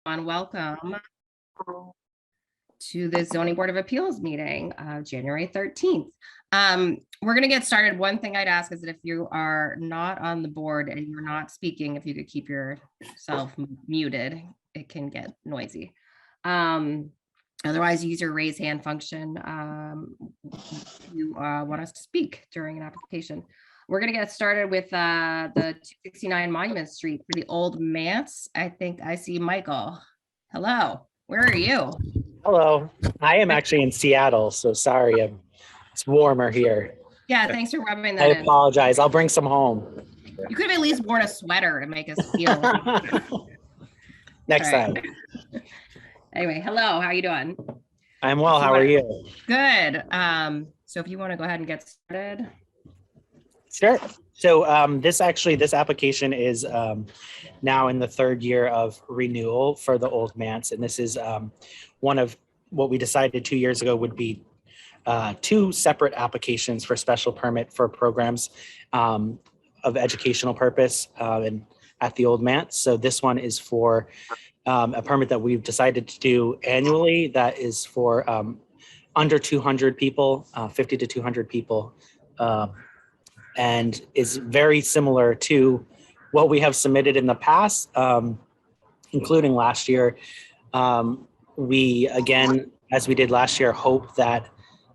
Welcome to the Zoning Board of Appeals meeting of January 13th. We're going to get started. One thing I'd ask is that if you are not on the board and you're not speaking, if you could keep yourself muted, it can get noisy. Otherwise, use your raise hand function if you want us to speak during an application. We're going to get started with the 269 Monument Street for the Old Manse. I think I see Michael. Hello, where are you? Hello, I am actually in Seattle, so sorry, it's warmer here. Yeah, thanks for rubbing that in. I apologize. I'll bring some home. You could have at least worn a sweater to make us feel. Next time. Anyway, hello, how are you doing? I'm well. How are you? Good. So if you want to go ahead and get started. Sure. So this application is now in the third year of renewal for the Old Manse, and this is one of what we decided 2 years ago would be two separate applications for special permit for programs of educational purpose and at the Old Manse. So this one is for a permit that we've decided to do annually that is for under 200 people, 50 to 200 people. And is very similar to what we have submitted in the past, including last year. We, again, as we did last year, hope that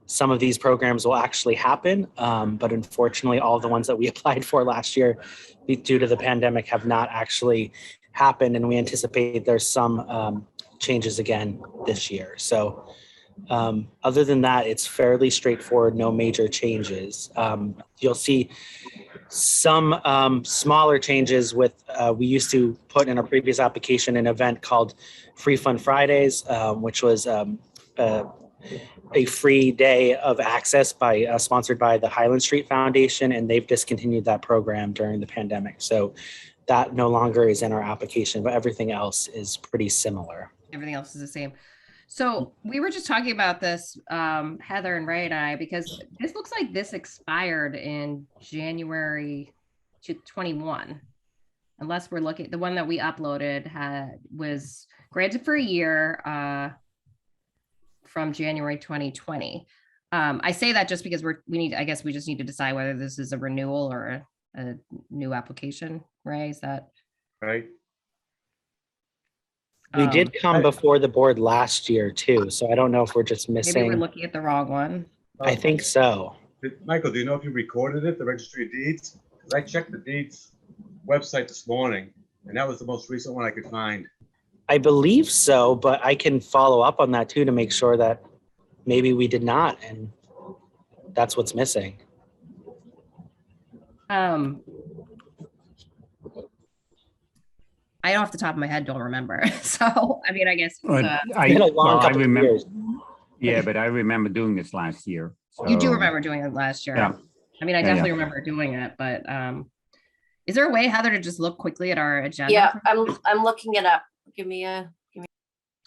some of these programs will actually happen. But unfortunately, all the ones that we applied for last year due to the pandemic have not actually happened. And we anticipate there's some changes again this year. So other than that, it's fairly straightforward, no major changes. You'll see some smaller changes with, we used to put in a previous application an event called Free Fun Fridays, which was a free day of access by sponsored by the Highland Street Foundation, and they've discontinued that program during the pandemic. So that no longer is in our application, but everything else is pretty similar. Everything else is the same. So we were just talking about this, Heather and Ray and I, because this looks like this expired in January 21, unless we're looking, the one that we uploaded was granted for a year from January 2020. I say that just because I guess we just need to decide whether this is a renewal or a new application, Ray, is that? Right. We did come before the board last year too, so I don't know if we're just missing. Maybe we're looking at the wrong one. I think so. Michael, do you know if you recorded it, the Registry of Deeds? Because I checked the deeds website this morning, and that was the most recent one I could find. I believe so, but I can follow up on that too to make sure that maybe we did not, and that's what's missing. I off the top of my head don't remember. So, I mean, I guess I remember. Years. Yeah, but I remember doing this last year. So. You do remember doing it last year. Yeah. I mean, I definitely remember doing it, but is there a way, Heather, to just look quickly at our agenda? Yeah, I'm looking it up. Give me.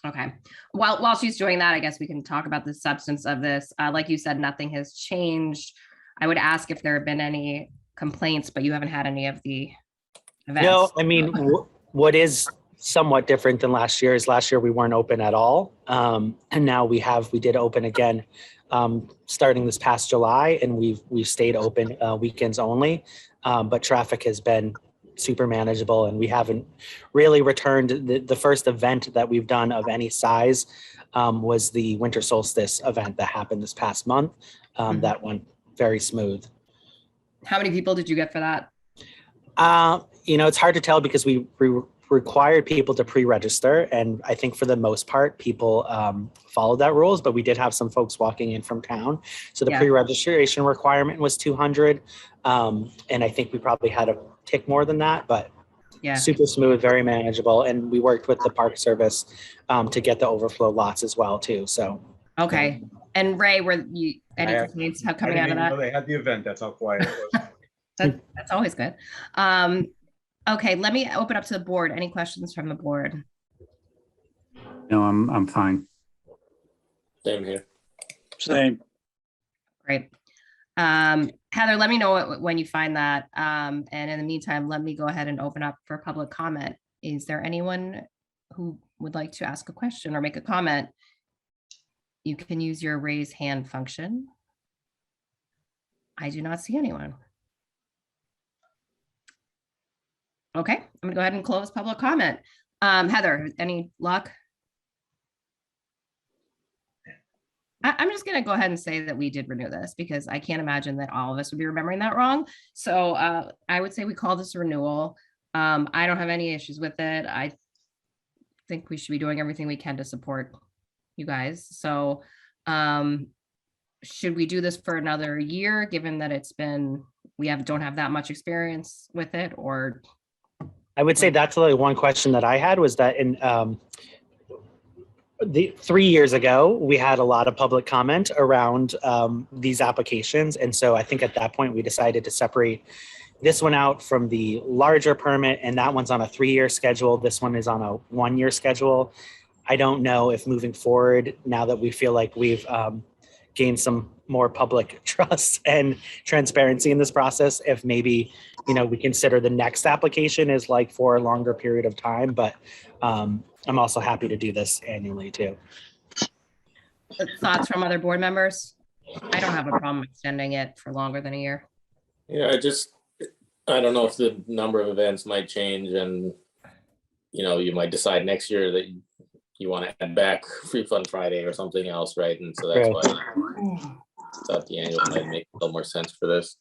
Okay. While she's doing that, I guess we can talk about the substance of this. Like you said, nothing has changed. I would ask if there have been any complaints, but you haven't had any of the events. No, I mean, what is somewhat different than last year is last year we weren't open at all. And now we did open again starting this past July, and we've stayed open weekends only. But traffic has been super manageable, and we haven't really returned. The first event that we've done of any size was the winter solstice event that happened this past month. That went very smooth. How many people did you get for that? It's hard to tell because we required people to pre-register, and I think for the most part, people followed that rules, but we did have some folks walking in from town. So the pre-registration requirement was 200. And I think we probably had a tick more than that, but super smooth, very manageable. And we worked with the Park Service to get the overflow lots as well too. So. Okay. And Ray, were you any complaints coming out of that? They had the event. That's how quiet it was. That's always good. Okay, let me open up to the board. Any questions from the board? No, I'm fine. Same here. Same. Great. Heather, let me know when you find that. And in the meantime, let me go ahead and open up for public comment. Is there anyone who would like to ask a question or make a comment, you can use your raise hand function. I do not see anyone. Okay, I'm gonna go ahead and close public comment. Heather, any luck? I'm just gonna go ahead and say that we did renew this because I can't imagine that all of us would be remembering that wrong. So I would say we call this a renewal. I don't have any issues with it. I think we should be doing everything we can to support you guys. So should we do this for another year, given that we don't have that much experience with it, or? I would say that's the one question that I had was that in the 3 years ago, we had a lot of public comment around these applications. And so I think at that point, we decided to separate this one out from the larger permit, and that one's on a 3-year schedule. This one is on a 1-year schedule. I don't know if moving forward, now that we feel like we've gained some more public trust and transparency in this process, if maybe, we consider the next application is like for a longer period of time, but I'm also happy to do this annually too. Thoughts from other board members? I don't have a problem extending it for longer than a year. Yeah, I don't know if the number of events might change and, you might decide next year that you want to add back Free Fun Friday or something else, right? And so that's why I thought the annual might make a little more sense for this.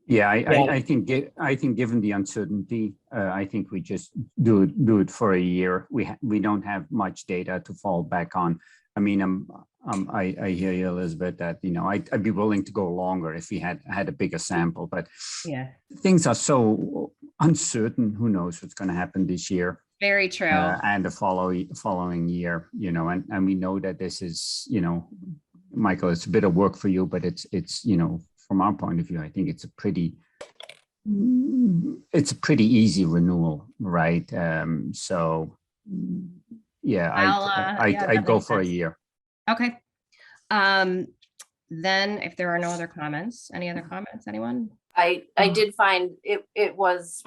Yeah, I think given the uncertainty, I think we just do it for a year. We don't have much data to fall back on. I mean, I hear you, Elizabeth, that I'd be willing to go longer if we had a bigger sample, but Yeah, things are so uncertain. Who knows what's going to happen this year? very true. And the following year, and we know that this is, Michael, it's a bit of work for you, but it's from our point of view, I think it's a pretty easy renewal, right? So yeah, I'd go for a year. Okay. Then if there are no other comments, any other comments, anyone? I did find it was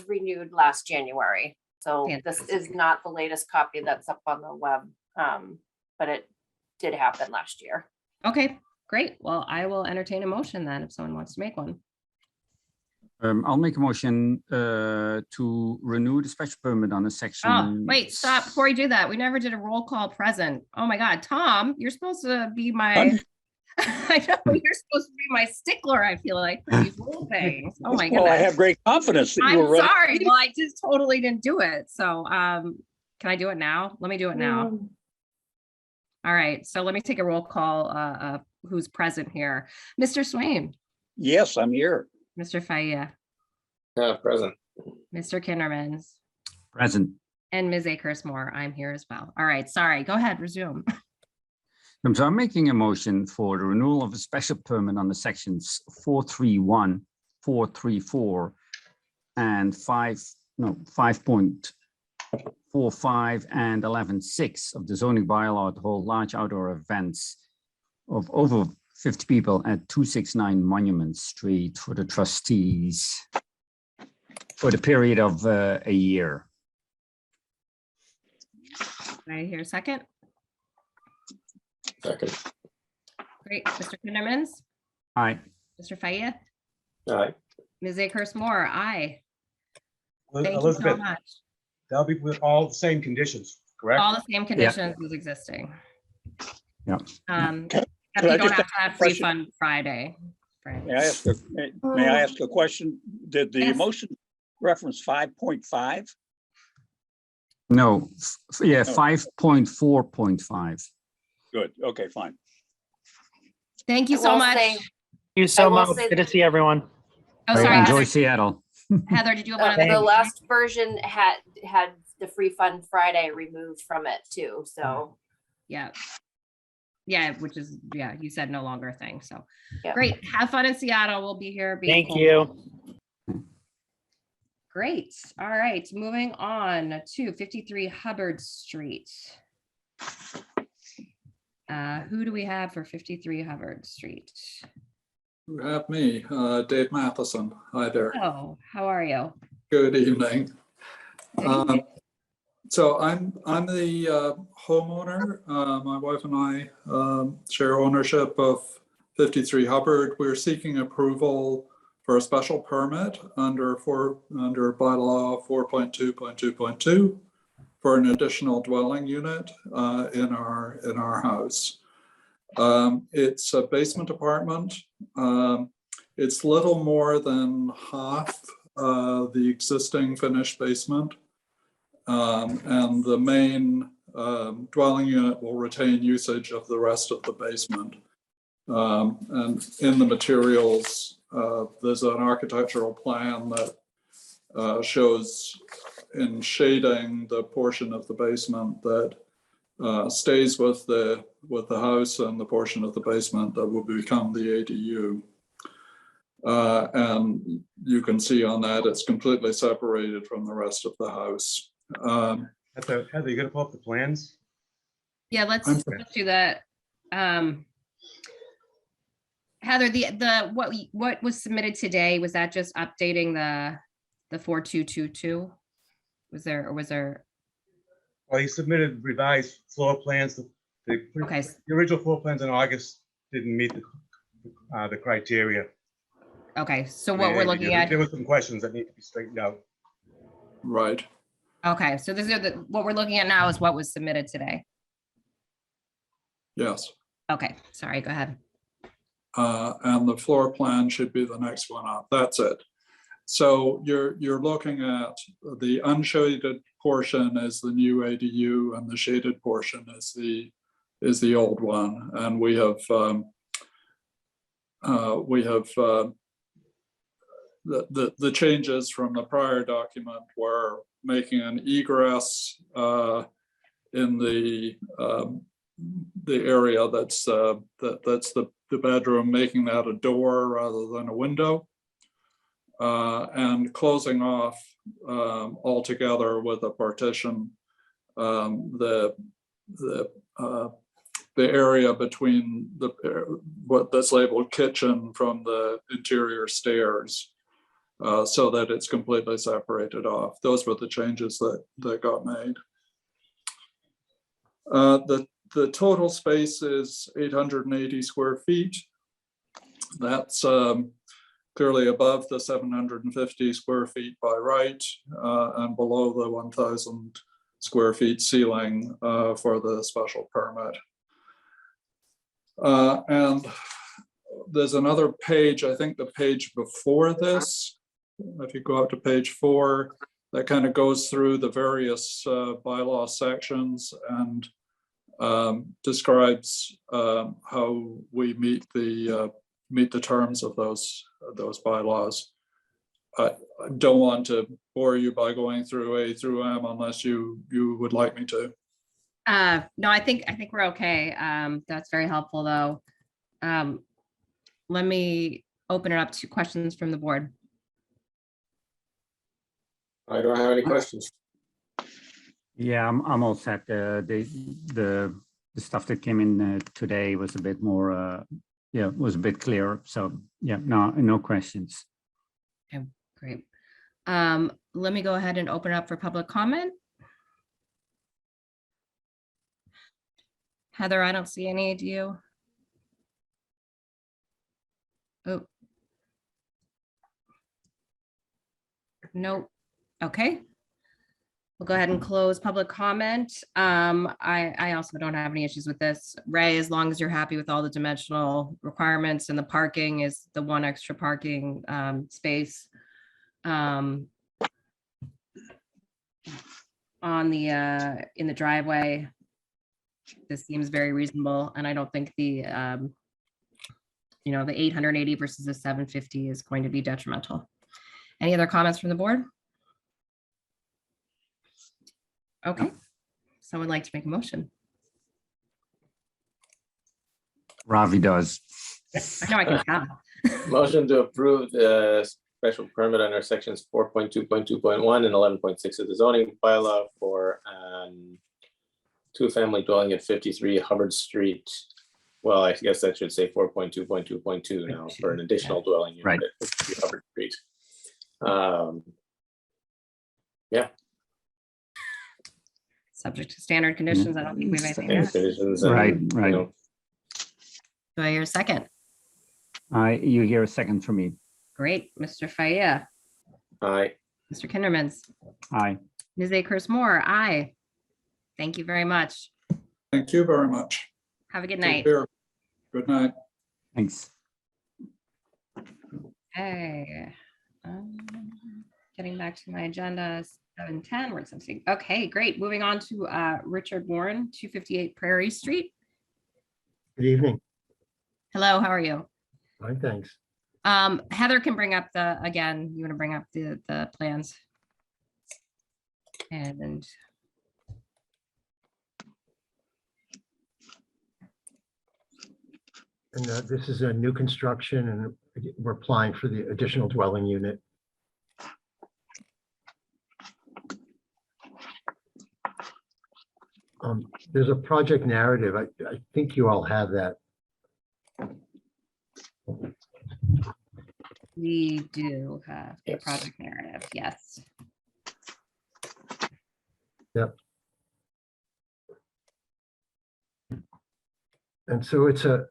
renewed last January. So this is not the latest copy that's up on the web, but it did happen last year. Okay, great. Well, I will entertain a motion then if someone wants to make one. I'll make a motion to renew the special permit on a section. Oh, wait, stop. Before you do that, we never did a roll call present. Oh my God, Tom, you're supposed to be my, I know you're supposed to be my stickler, I feel like, for these little things. Oh my goodness. Well, I have great confidence that you were I'm ready. sorry. Well, I just totally didn't do it. So can I do it now? Let me do it now. All right, so let me take a roll call. Who's present here? Mr. Swain, Yes, I'm here. Mr. Faya, Present. Mr. Kindermans, Present. and Ms. Akersmore. I'm here as well. All right, sorry. Go ahead, resume. So I'm making a motion for the renewal of a special permit on the sections 431, 434, and 5.45 and 11.6 of the zoning bylaw to hold large outdoor events of over 50 people at 269 Monument Street for the trustees for the period of a year. Can I hear a second? Second. Great. Mr. Kindermans, Aye. Mr. Faya, Aye. Ms. Akersmore, aye. Thank you so Elizabeth, much. that'll be with all the same conditions, correct? All the same conditions as existing. Yeah. Could Except you I don't just have to have Free question? Fun Friday. May I ask a question? Did the Yes. motion reference 5.5? No, yeah, No. 5.4.5. Good. Okay, fine. Thank you I so will much. say- Thank you so I will much. say- Good to see everyone. Oh, sorry, Enjoy Heather. Seattle. Heather, did you have one other? The last version had the Free Fun Friday removed from it too, so. Yeah. Yeah, which is, yeah, you said no longer a thing. So Yeah. great. Have fun in Seattle. We'll be here. being Thank cold. you. Great. All right. Moving on to 53 Hubbard Street. Who do we have for 53 Hubbard Street? You have me, Dave Matheson. Hi there. Oh, how are you? Good evening. Good evening. So I'm the homeowner. My wife and I share ownership of 53 Hubbard. We're seeking approval for a special permit under bylaw 4.2.2.2 for an additional dwelling unit in our house. It's a basement apartment. It's little more than half the existing finished basement. And the main dwelling unit will retain usage of the rest of the basement. And in the materials, there's an architectural plan that shows in shading the portion of the basement that stays with the house and the portion of the basement that will become the ADU. And you can see on that it's completely separated from the rest of the house. Heather, you gonna pull up the plans? Yeah, let's I'm- let's do that. Heather, what was submitted today, was that just updating the 4222? Was there? Well, he submitted revised floor plans. The Okay, original floor plans in August didn't meet the criteria. okay, so what we're looking There at, were some questions that need to be straightened out. Right. okay, so this is what we're looking at now is what was submitted today. Yes. Okay, sorry, go ahead. And the floor plan should be the next one up. That's it. So you're looking at the unshaded portion is the new ADU, and the shaded portion is the old one. And we have the changes from the prior document were making an egress in the area that's the bedroom, making that a door rather than a window, and closing off altogether with a partition the area between that's labeled kitchen from the interior stairs, so that it's completely separated off. Those were the changes that got made. The total space is 880 square feet. That's clearly above the 750 square feet by right, and below the 1,000 square feet ceiling for the special permit. And there's another page, I think the page before this, if you go up to page 4, that kind of goes through the various bylaw sections and describes how we meet the terms of those bylaws. I don't want to bore you by going through A through M unless you would like me to. No, I think we're okay. That's very helpful, though. Let me open it up to questions from the board. I don't have any questions. Yeah, I'm all set. The stuff that came in today was a bit more, was a bit clearer. So yeah, no questions. Okay, great. Let me go ahead and open up for public comment. Heather, I don't see any, do you? Oh. Nope. Okay. We'll go ahead and close public comment. I also don't have any issues with this. Ray, as long as you're happy with all the dimensional requirements and the parking is the one extra parking space on the in the driveway. This seems very reasonable, and I don't think the the 880 versus the 750 is going to be detrimental. Any other comments from the board? Okay, someone like to make a motion? Ravi does. I know I can tell. Motion to approve the special permit under sections 4.2.2.1 and 11.6 of the zoning bylaw for two-family dwelling at 53 Hubbard Street. Well, I guess that should say 4.2.2.2 now for an additional dwelling unit Right. at 53 Hubbard Street. Yeah. subject to standard conditions. I don't think we have anything Standard there. conditions and, Right, you right. know, Do I hear a second? You hear a second from me. Great, Mr. Faya, aye. Mr. Kindermans, Aye. Ms. Akers Moore, aye. Thank you very much. Thank you very much. Have a good Take night. care. Good night. Thanks. Okay. Getting back to my agenda, 7:10, we're at 7:16. Okay, great. Moving on to Richard Warren, 258 Prairie Street. Good evening. Hello, how are you? Fine, thanks. Heather can bring up again, you want to bring up the plans? And And this is a new construction and we're applying for the additional dwelling unit. There's a project narrative. I think you all have that. we do have a Yes. project narrative, yes. And so it's a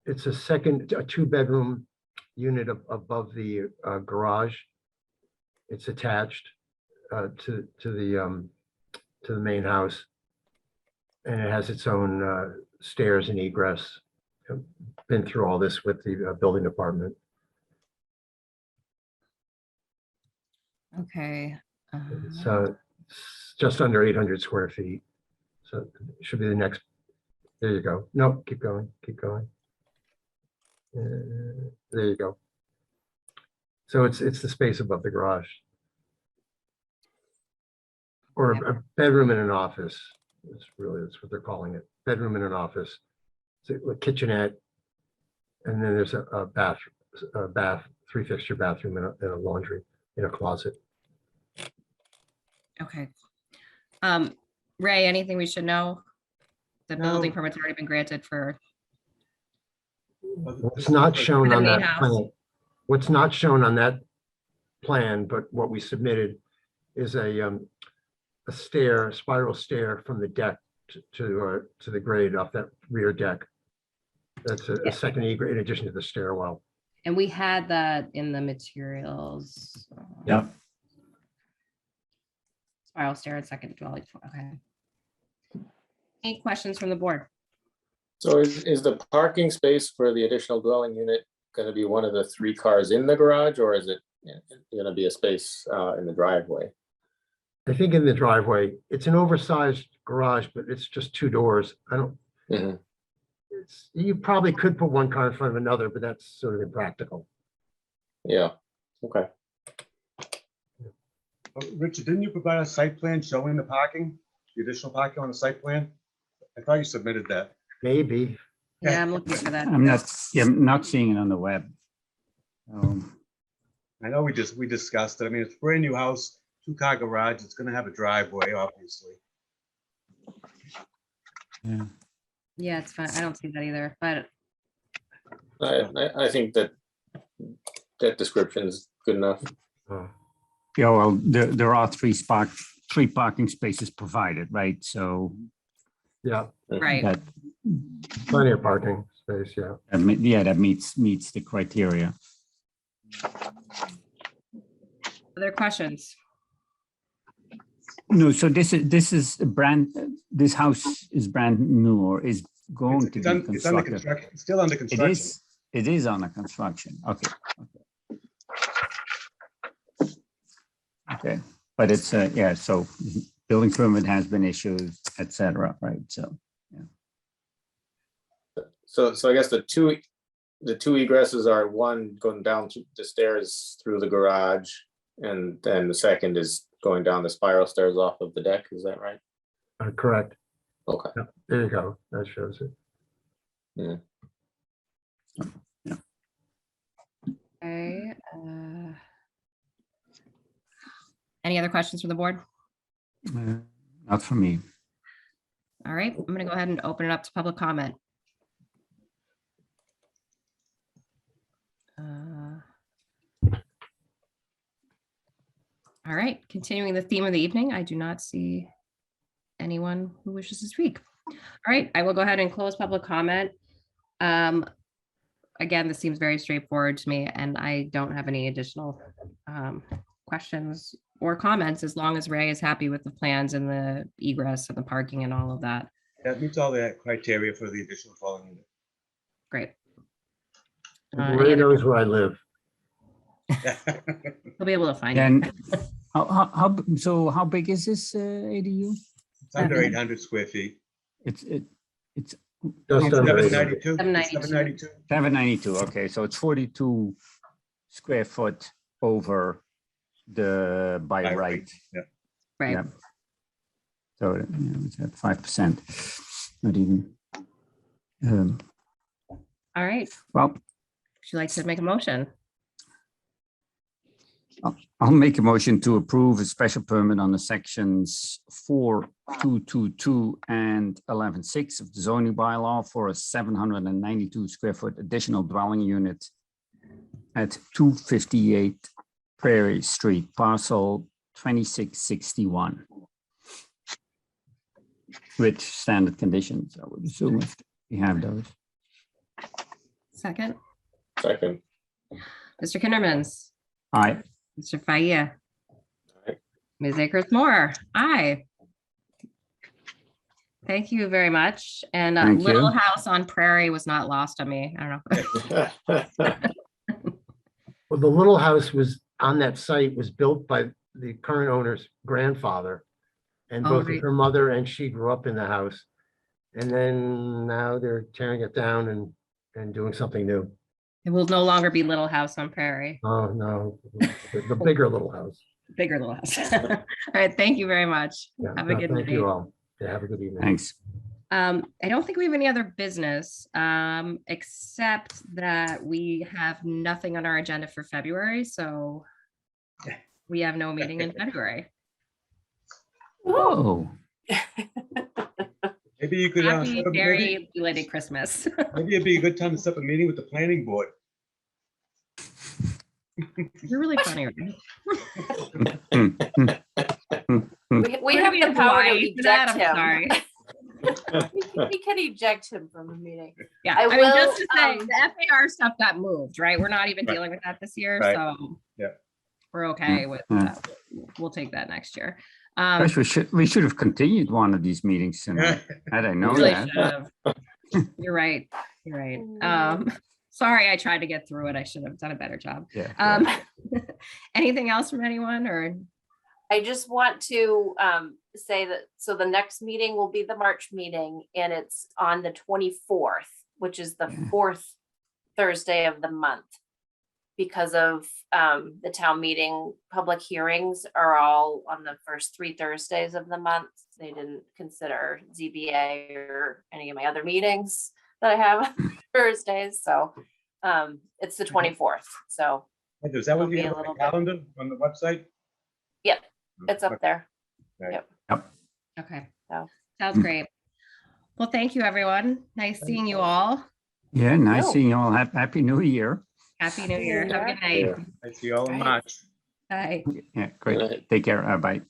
a 2-bedroom unit above the garage. It's attached to the main house. And it has its own stairs and egress. I've been through all this with the building department. Okay. It's just under 800 square feet. So it should be the next. There you go. No, keep going, keep going. There you go. So it's the space above the garage. Or a bedroom and an office. That's what they're calling it. Bedroom and an office. It's a kitchenette. And then there's a bath, 3-fixture bathroom and a laundry in a closet. Okay. Ray, anything we should know? The building No. permit's already been granted for, What's not shown the on main that house. plan, what's not shown on that plan, but what we submitted is a spiral stair from the deck to the grade off that rear deck. That's Yeah. a second egress in addition to the stairwell. and we had that in the materials. Yeah. Spiral stair and second dwelling, okay. Any questions from the board? So is the parking space for the additional dwelling unit gonna be one of the 3 cars in the garage, or is it gonna be a space in the driveway? I think in the driveway, it's an oversized garage, but it's just 2 doors. Mhm. You probably could put 1 car in front of another, but that's sort of impractical. Yeah, okay. Richard, didn't you provide a site plan showing the parking, the additional parking on the site plan? I thought you submitted that. Maybe. Yeah, I'm looking for that. I'm not seeing it on the web. I know we discussed it. I mean, it's a brand new house, 2-car garage. It's gonna have a driveway, obviously. Yeah. Yeah, it's fine. I don't see that either, but I think that description is good enough. Yeah, well, there are 3 parking spaces provided, right? So Yeah, right. that, plenty of parking space, yeah. that meets the criteria. Other questions? No, so this house is brand new or is going to It's be under constructed? construction. It's still under It construction. is under construction. Okay. Okay, but it's yeah, so building permit has been issued, et cetera, right? So, So I guess the two egresses are one going down the stairs through the garage, and then the second is going down the spiral stairs off of the deck. Is that right? Correct. Okay. Yeah, there you go. That shows it. Okay. Any other questions from the board? not for me. All right, I'm gonna go ahead and open it up to public comment. All right, continuing the theme of the evening, I do not see anyone who wishes to speak. All right, I will go ahead and close public comment. Again, this seems very straightforward to me, and I don't have any additional questions or comments as long as Ray is happy with the plans and the egress and the parking and all of that. That meets all the criteria for the additional dwelling unit. Great. Ray knows where I live. He'll be able to find it. And how big is this ADU? It's under 800 square feet. It's Just under 800. 792. 792. 792. Okay, so it's 42 square foot over the by By right. right, yeah. Right. Yeah. So it's at 5%. Not even. All right. Well, Would you like to make a motion? I'll make a motion to approve a special permit on the sections 4222 and 11.6 of the zoning bylaw for a 792 square foot additional dwelling unit at 258 Prairie Street, parcel 2661. With standard conditions, I would assume, if we have those. Second, Second. Mr. Kindermans, Aye. Mr. Faya, Aye. Ms. Akers-Moore, aye. Thank you very much. And Thank Little you. House on Prairie was not lost on me. I don't know. Well, the little house was on that site was built by the current owner's grandfather. And Oh, both right. her mother and she grew up in the house. And then now they're tearing it down and doing something new. It will no longer be Little House on Prairie, Oh, no, the bigger little house. bigger Little House. All right, thank you very much. Yeah, Have a good thank you night. all. Yeah, have a good evening. Thanks. I don't think we have any other business, except that we have nothing on our agenda for February, so we have no meeting in February. Oh, Maybe you could, Happy, set up- maybe very belated Christmas. maybe it'd be a good time to set up a meeting with the planning board. You're really funny. Right? We have Maybe the it's power to Hawaii for that, eject I'm him. sorry. We can eject him from the meeting. Yeah, I I mean, will, just to say, um, the FAR stuff got moved, right? We're not even Right. dealing with that this year, Right. so. Yeah. We're okay with Yeah. that. We'll take that next year. gosh, we should have continued one of these meetings tonight. Had I known Really that. should have. You're right. You're right. Sorry, I tried to get through it. I should have done a better job. Yeah. Anything else from anyone or? I just want to say that, so the next meeting will be the March meeting and it's on the 24th, which is the Yeah. fourth Thursday of the month. Because of the town meeting, public hearings are all on the first 3 Thursdays of the month. They didn't consider ZBA or any of my other meetings that I have Thursdays, so it's the 24th, so Is that what It'll you be a have on little the bit- calendar on the website? Yep, it's up there. Okay, So. sounds great. Well, thank you, everyone. Nice seeing you all. Yeah, nice No. seeing you all. Happy New Year. Happy New Year. Have a good Yeah. night. I see you all in Right. March. Bye. Yeah, Good great. night. Take care. Bye.